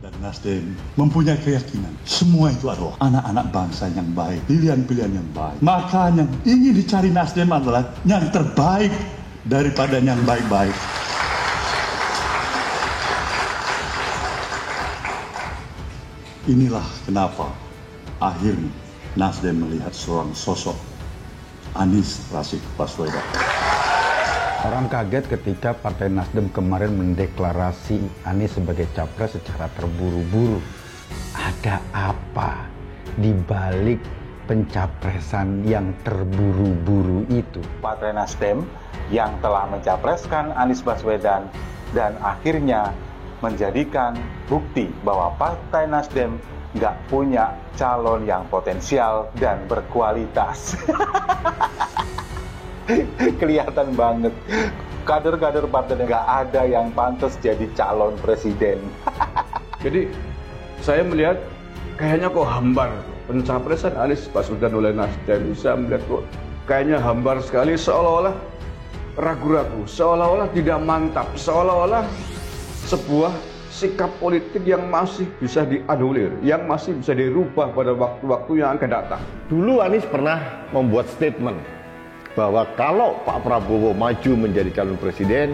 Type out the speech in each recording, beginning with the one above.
Dan Nasdem mempunyai keyakinan semua itu adalah anak-anak bangsa yang baik, pilihan-pilihan yang baik. Maka yang ingin dicari Nasdem adalah yang terbaik daripada yang baik-baik. Inilah kenapa akhirnya Nasdem melihat seorang sosok Anies Rashid Baswedan. Orang kaget ketika Partai Nasdem kemarin mendeklarasi Anies sebagai capres secara terburu-buru. Ada apa di balik pencapresan yang terburu-buru itu? Partai Nasdem yang telah mencapreskan Anies Baswedan dan akhirnya menjadikan bukti bahwa Partai Nasdem nggak punya calon yang potensial dan berkualitas. Kelihatan banget kader-kader partai nggak ada yang pantas jadi calon presiden. Jadi saya melihat kayaknya kok hambar pencapresan Anies Baswedan oleh Nasdem. Saya melihat kok kayaknya hambar sekali, seolah-olah ragu-ragu, seolah-olah tidak mantap, seolah-olah sebuah sikap politik yang masih bisa dianulir, yang masih bisa dirubah pada waktu-waktu yang akan datang. Dulu Anies pernah membuat statement bahwa kalau Pak Prabowo maju menjadi calon presiden,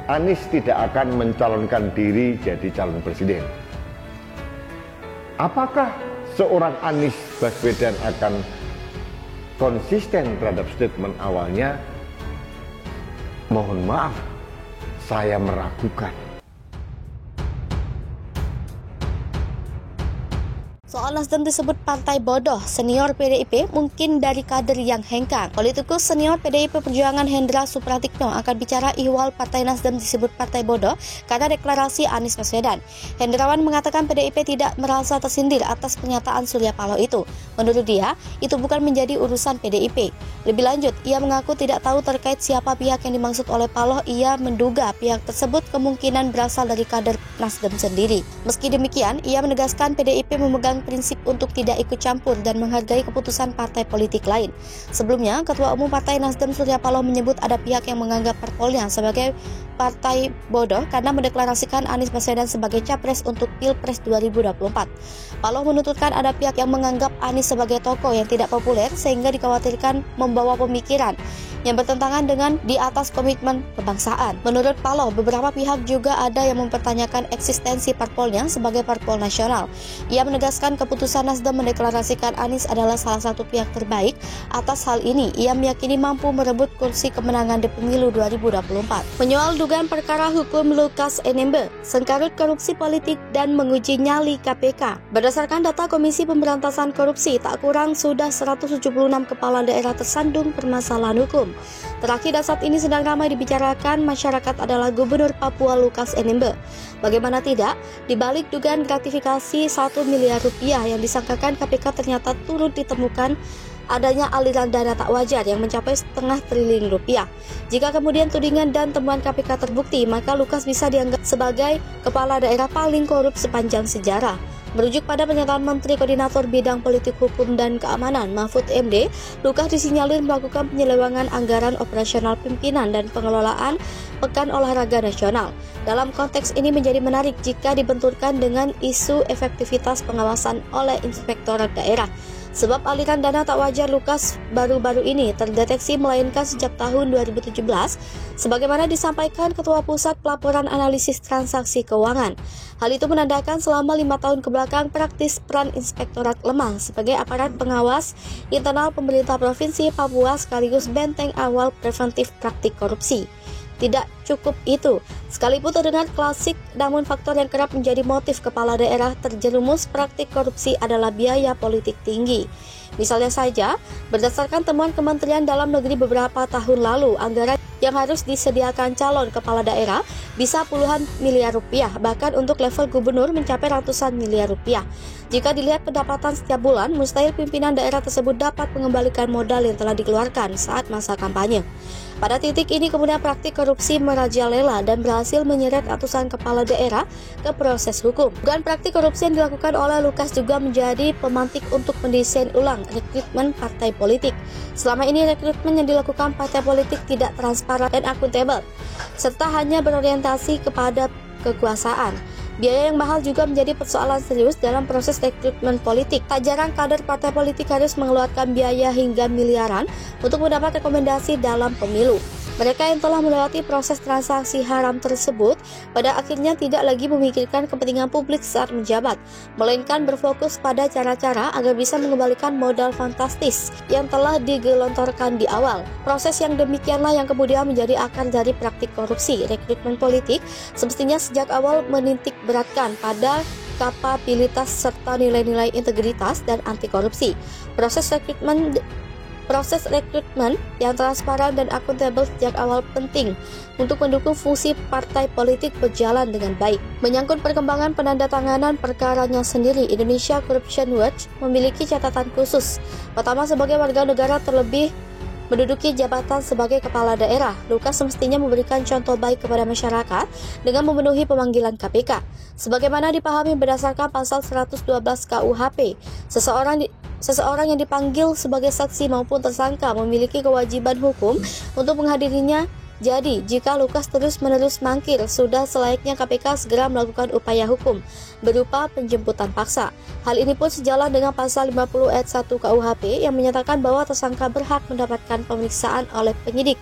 Anies tidak akan mencalonkan diri jadi calon presiden. Apakah seorang Anies Baswedan akan konsisten terhadap statement awalnya? Mohon maaf, saya meragukan. Soal Nasdem disebut partai bodoh, senior PDIP mungkin dari kader yang hengkang. Politikus senior PDIP Perjuangan Hendra Supratikno akan bicara ihwal Partai Nasdem disebut partai bodoh karena deklarasi Anies Baswedan. Hendrawan mengatakan PDIP tidak merasa tersindir atas pernyataan Surya Paloh itu. Menurut dia, itu bukan menjadi urusan PDIP. Lebih lanjut, ia mengaku tidak tahu terkait siapa pihak yang dimaksud oleh Paloh. Ia menduga pihak tersebut kemungkinan berasal dari kader Nasdem sendiri. Meski demikian, ia menegaskan PDIP memegang prinsip untuk tidak ikut campur dan menghargai keputusan partai politik lain. Sebelumnya, Ketua Umum Partai Nasdem Surya Paloh menyebut ada pihak yang menganggap Parpolnya sebagai partai bodoh karena mendeklarasikan Anies Baswedan sebagai capres untuk Pilpres 2024. Paloh menuturkan ada pihak yang menganggap Anies sebagai tokoh yang tidak populer sehingga dikhawatirkan membawa pemikiran yang bertentangan dengan di atas komitmen kebangsaan. Menurut Paloh, beberapa pihak juga ada yang mempertanyakan eksistensi Parpolnya sebagai Parpol nasional. Ia menegaskan keputusan Nasdem mendeklarasikan Anies adalah salah satu pihak terbaik. Atas hal ini, ia meyakini mampu merebut kursi kemenangan di pemilu 2024. Menyoal dugaan perkara hukum Lukas NMB, sengkarut korupsi politik dan menguji nyali KPK. Berdasarkan data Komisi Pemberantasan Korupsi, tak kurang sudah 176 kepala daerah tersandung permasalahan hukum. Terakhir dan saat ini sedang ramai dibicarakan masyarakat adalah Gubernur Papua Lukas NMB. Bagaimana tidak, di balik dugaan gratifikasi 1 miliar rupiah yang disangkakan KPK ternyata turut ditemukan adanya aliran dana tak wajar yang mencapai setengah triliun rupiah. Jika kemudian tudingan dan temuan KPK terbukti, maka Lukas bisa dianggap sebagai kepala daerah paling korup sepanjang sejarah. Merujuk pada pernyataan Menteri Koordinator Bidang Politik Hukum dan Keamanan Mahfud MD, Lukas disinyalir melakukan penyelewengan anggaran operasional pimpinan dan pengelolaan Pekan Olahraga Nasional. Dalam konteks ini menjadi menarik jika dibenturkan dengan isu efektivitas pengawasan oleh Inspektorat Daerah. Sebab aliran dana tak wajar Lukas baru-baru ini terdeteksi melainkan sejak tahun 2017, sebagaimana disampaikan Ketua Pusat Pelaporan Analisis Transaksi Keuangan. Hal itu menandakan selama 5 tahun kebelakang praktis peran Inspektorat lemah sebagai aparat pengawas internal pemerintah Provinsi Papua sekaligus benteng awal preventif praktik korupsi. Tidak cukup itu, sekalipun terdengar klasik, namun faktor yang kerap menjadi motif kepala daerah terjerumus praktik korupsi adalah biaya politik tinggi. Misalnya saja, berdasarkan temuan Kementerian Dalam Negeri beberapa tahun lalu, anggaran yang harus disediakan calon kepala daerah bisa puluhan miliar rupiah, bahkan untuk level gubernur mencapai ratusan miliar rupiah. Jika dilihat pendapatan setiap bulan, mustahil pimpinan daerah tersebut dapat mengembalikan modal yang telah dikeluarkan saat masa kampanye. Pada titik ini kemudian praktik korupsi merajalela dan berhasil menyeret ratusan kepala daerah ke proses hukum. Bukan praktik korupsi yang dilakukan oleh Lukas juga menjadi pemantik untuk mendesain ulang rekrutmen partai politik. Selama ini rekrutmen yang dilakukan partai politik tidak transparan dan akuntabel, serta hanya berorientasi kepada kekuasaan. Biaya yang mahal juga menjadi persoalan serius dalam proses rekrutmen politik. Tak jarang kader partai politik harus mengeluarkan biaya hingga miliaran untuk mendapat rekomendasi dalam pemilu. Mereka yang telah melewati proses transaksi haram tersebut pada akhirnya tidak lagi memikirkan kepentingan publik saat menjabat, melainkan berfokus pada cara-cara agar bisa mengembalikan modal fantastis yang telah digelontorkan di awal. Proses yang demikianlah yang kemudian menjadi akar dari praktik korupsi. Rekrutmen politik semestinya sejak awal menitik beratkan pada kapabilitas serta nilai-nilai integritas dan anti korupsi. Proses rekrutmen yang transparan dan akuntabel sejak awal penting untuk mendukung fungsi partai politik berjalan dengan baik. Menyangkut perkembangan penandatanganan perkaranya sendiri, Indonesia Corruption Watch memiliki catatan khusus. Pertama, sebagai warga negara terlebih menduduki jabatan sebagai kepala daerah, Lukas semestinya memberikan contoh baik kepada masyarakat dengan memenuhi pemanggilan KPK. Sebagaimana dipahami berdasarkan pasal 112 KUHP, seseorang yang dipanggil sebagai saksi maupun tersangka memiliki kewajiban hukum untuk menghadirinya. Jadi, jika Lukas terus-menerus mangkir, sudah selayaknya KPK segera melakukan upaya hukum berupa penjemputan paksa. Hal ini pun sejalan dengan pasal 50 ayat 1 KUHP yang menyatakan bahwa tersangka berhak mendapatkan pemeriksaan oleh penyidik.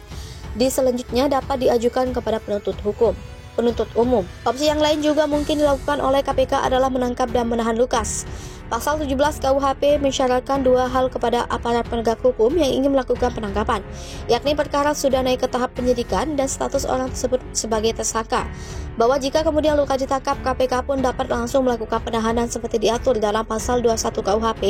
Selanjutnya dapat diajukan kepada penuntut umum. Opsi yang lain juga mungkin dilakukan oleh KPK adalah menangkap dan menahan Lukas. Pasal 17 KUHP mensyaratkan dua hal kepada aparat penegak hukum yang ingin melakukan penangkapan, yakni perkara sudah naik ke tahap penyidikan dan status orang tersebut sebagai tersangka. Bahwa jika kemudian Lukas ditangkap, KPK pun dapat langsung melakukan penahanan seperti diatur dalam pasal 21 KUHP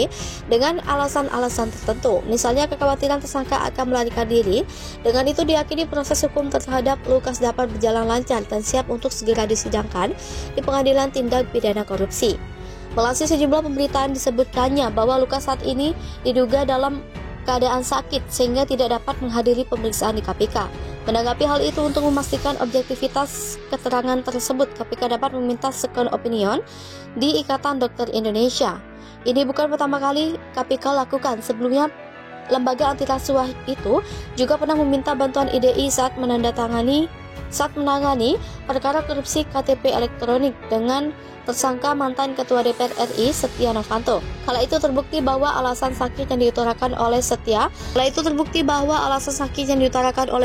dengan alasan-alasan tertentu. Misalnya kekhawatiran tersangka akan melarikan diri. Dengan itu diyakini proses hukum terhadap Lukas dapat berjalan lancar dan siap untuk segera disidangkan di Pengadilan Tindak Pidana Korupsi. Melansir sejumlah pemberitaan disebutkannya bahwa Lukas saat ini diduga dalam keadaan sakit sehingga tidak dapat menghadiri pemeriksaan di KPK. Menanggapi hal itu, untuk memastikan objektivitas keterangan tersebut, KPK dapat meminta second opinion di Ikatan Dokter Indonesia. Ini bukan pertama kali KPK lakukan. Sebelumnya, lembaga anti rasuah itu juga pernah meminta bantuan IDI saat menangani perkara korupsi KTP elektronik dengan tersangka mantan Ketua DPR RI Setia Novanto. Kala itu terbukti bahwa alasan sakit yang diutarakan oleh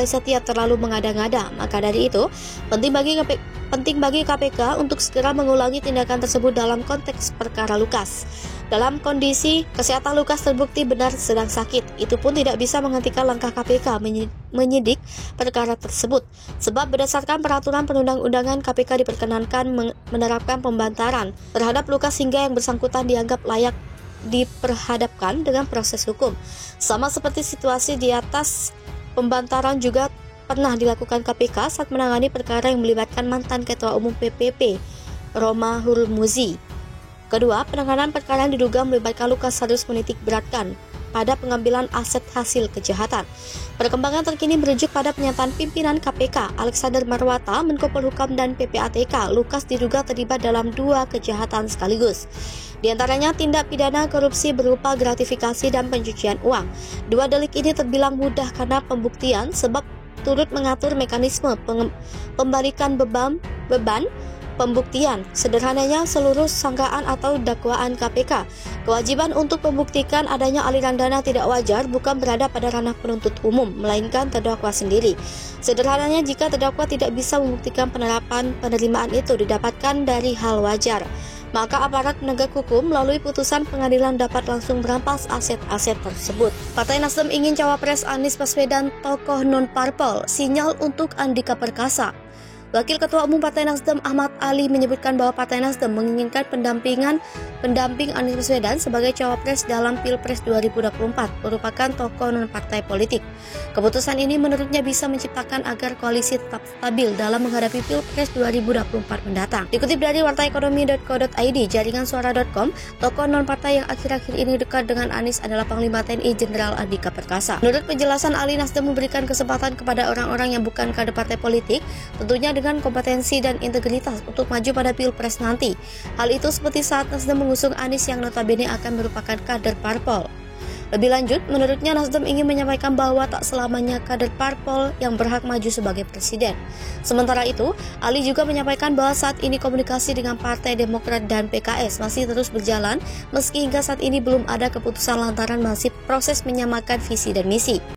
Setia terlalu mengada-ngada. Maka dari itu, penting bagi KPK untuk segera mengulangi tindakan tersebut dalam konteks perkara Lukas. Dalam kondisi kesehatan Lukas terbukti benar sedang sakit, itu pun tidak bisa menghentikan langkah KPK menyidik perkara tersebut. Sebab berdasarkan peraturan perundang-undangan, KPK diperkenankan menerapkan pembantaran terhadap Lukas hingga yang bersangkutan dianggap layak diperhadapkan dengan proses hukum. Sama seperti situasi di atas, pembantaran juga pernah dilakukan KPK saat menangani perkara yang melibatkan mantan Ketua Umum PPP, Roma Hurmuzi. Kedua, penanganan perkara yang diduga melibatkan Lukas harus menitik beratkan pada pengambilan aset hasil kejahatan. Perkembangan terkini merujuk pada pernyataan pimpinan KPK, Alexander Marwata, Menko Polhukam dan PPATK. Lukas diduga terlibat dalam dua kejahatan sekaligus. Di antaranya tindak pidana korupsi berupa gratifikasi dan pencucian uang. Dua delik ini terbilang mudah karena pembuktian sebab turut mengatur mekanisme pembalikan beban pembuktian. Sederhananya, seluruh sangkaan atau dakwaan KPK, kewajiban untuk membuktikan adanya aliran dana tidak wajar bukan berada pada ranah penuntut umum, melainkan terdakwa sendiri. Sederhananya, jika terdakwa tidak bisa membuktikan penerimaan itu didapatkan dari hal wajar, maka aparat penegak hukum melalui putusan pengadilan dapat langsung merampas aset-aset tersebut. Partai Nasdem ingin cawapres Anies Baswedan tokoh non-parpol, sinyal untuk Andika Perkasa. Wakil Ketua Umum Partai Nasdem Ahmad Ali menyebutkan bahwa Partai Nasdem menginginkan pendamping Anies Baswedan sebagai cawapres dalam Pilpres 2024 merupakan tokoh non-partai politik. Keputusan ini menurutnya bisa menciptakan agar koalisi tetap stabil dalam menghadapi Pilpres 2024 mendatang. Dikutip dari wartaekonomi.co.id, jaringan suara.com, tokoh non-partai yang akhir-akhir ini dekat dengan Anies adalah Panglima TNI Jenderal Andika Perkasa. Menurut penjelasan Ali, Nasdem memberikan kesempatan kepada orang-orang yang bukan kader partai politik, tentunya dengan kompetensi dan integritas untuk maju pada Pilpres nanti. Hal itu seperti saat Nasdem mengusung Anies yang notabene akan merupakan kader parpol. Lebih lanjut, menurutnya Nasdem ingin menyampaikan bahwa tak selamanya kader parpol yang berhak maju sebagai presiden. Sementara itu, Ali juga menyampaikan bahwa saat ini komunikasi dengan Partai Demokrat dan PKS masih terus berjalan meski hingga saat ini belum ada keputusan lantaran masih proses menyamakan visi dan misi.